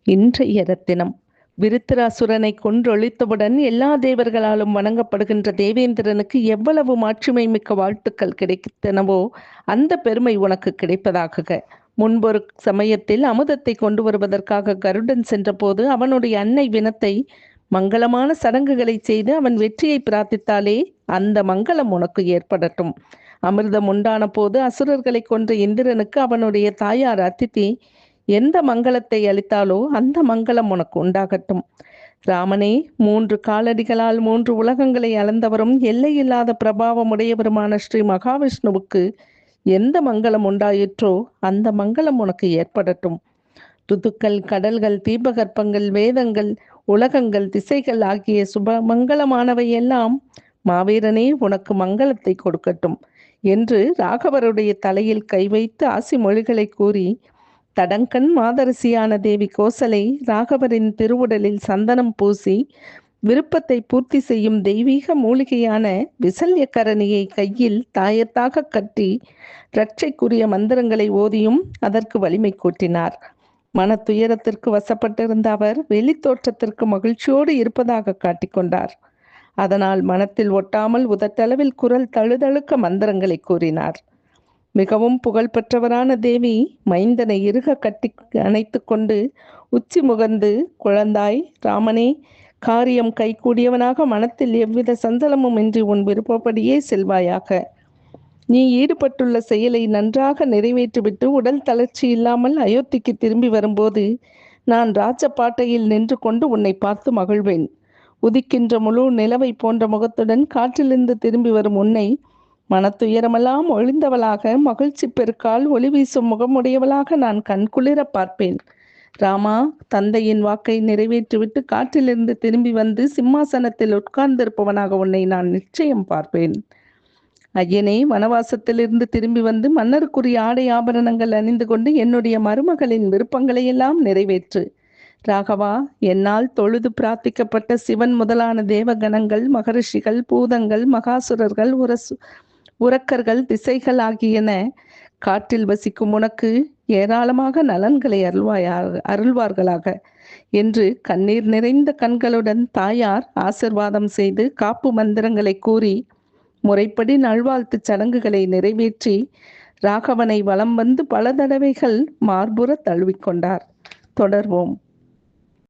இன்றைய ரத்தினம். விருத்திராசுரனை கொன்றொழித்தவுடன் எல்லா தேவர்களாலும் வணங்கப்படுகின்ற தேவேந்திரனுக்கு எவ்வளவு மாட்சிமை மிக்க வாழ்த்துக்கள் கிடைத்தனவோ அந்த பெருமை உனக்கு கிடைப்பதாக. முன்பொரு சமயத்தில் அமுதத்தை கொண்டு வருவதற்காக கருடன் சென்றபோது அவனுடைய அன்னை வினத்தை மங்களமான சடங்குகளை செய்து அவன் வெற்றியை பிரார்த்தித்தாலே அந்த மங்களம் உனக்கு ஏற்படட்டும். அமிர்தம் உண்டான போது அசுரர்களை கொன்ற இந்திரனுக்கு அவனுடைய தாயார் அதித்தி எந்த மங்களத்தை அளித்தாலோ அந்த மங்களம் உனக்கு உண்டாகட்டும். ராமனே, 3 காலடிகளால் 3 உலகங்களை அளந்தவரும் எல்லையில்லாத பிரபாவம் உடையவருமான ஸ்ரீ மகாவிஷ்ணுவுக்கு எந்த மங்களம் உண்டாயிற்றோ அந்த மங்களம் உனக்கு ஏற்படட்டும். ருதுக்கள், கடல்கள், தீபகற்பங்கள், வேதங்கள், உலகங்கள், திசைகள் ஆகிய சுப மங்களமானவை எல்லாம் மாவீரனே உனக்கு மங்களத்தை கொடுக்கட்டும் என்று ராகவருடைய தலையில் கை வைத்து ஆசி மொழிகளை கூறி தடங்கண் மாதரசியான தேவி கோசலை ராகவரின் திருவுடலில் சந்தனம் பூசி விருப்பத்தை பூர்த்தி செய்யும் தெய்வீக மூலிகையான விசல்யக்கரணியை கையில் தாயத்தாக கட்டி ரட்சைக்குரிய மந்திரங்களை ஓதியும் அதற்கு வலிமை கூட்டினார். மன துயரத்திற்கு வசப்பட்டிருந்த அவர் வெளித்தோற்றத்திற்கு மகிழ்ச்சியோடு இருப்பதாக காட்டிக்கொண்டார். அதனால் மனத்தில் ஒட்டாமல் உதட்டளவில் குரல் தழுதழுக்க மந்திரங்களை கூறினார். மிகவும் புகழ் பெற்றவரான தேவி மைந்தனை இறுக கட்டி அணைத்து கொண்டு உச்சி முகர்ந்து, குழந்தாய் ராமனே, காரியம் கைகூடியவனாக மனத்தில் எவ்வித சஞ்சலமும் இன்றி உன் விருப்பப்படியே செல்வாயாக. நீ ஈடுபட்டுள்ள செயலை நன்றாக நிறைவேற்றிவிட்டு உடல் தளர்ச்சி இல்லாமல் அயோத்திக்கு திரும்பி வரும்போது நான் ராஜபாட்டையில் நின்று கொண்டு உன்னை பார்த்து மகிழ்வேன். உதிக்கின்ற முழு நிலவை போன்ற முகத்துடன் காற்றிலிருந்து திரும்பி வரும் உன்னை மனத்துயரமெல்லாம் ஒழிந்தவளாக, மகிழ்ச்சி பெருக்கால் ஒளி வீசும் முகமுடையவளாக நான் கண்குளிர பார்ப்பேன். ராமா, தந்தையின் வாக்கை நிறைவேற்றிவிட்டு காற்றிலிருந்து திரும்பி வந்து சிம்மாசனத்தில் உட்கார்ந்திருப்பவனாக உன்னை நான் நிச்சயம் பார்ப்பேன். ஐயனே, வனவாசத்திலிருந்து திரும்பி வந்து மன்னருக்குரிய ஆடை ஆபரணங்கள் அணிந்து கொண்டு என்னுடைய மருமகளின் விருப்பங்களையெல்லாம் நிறைவேற்று. ராகவா, என்னால் தொழுது பிரார்த்திக்கப்பட்ட சிவன் முதலான தேவகணங்கள், மகரிஷிகள், பூதங்கள், மகாசுரர்கள், உரக்கர்கள், திசைகள் ஆகியன காற்றில் வசிக்கும் உனக்கு ஏராளமாக நலன்களை அருள்வார்களாக என்று கண்ணீர் நிறைந்த கண்களுடன் தாயார் ஆசிர்வாதம் செய்து காப்பு மந்திரங்களை கூறி முறைப்படி நல்வாழ்த்து சடங்குகளை நிறைவேற்றி ராகவனை வலம் வந்து பல தடவைகள் மார்புற தழுவிக்கொண்டார். தொடர்வோம்.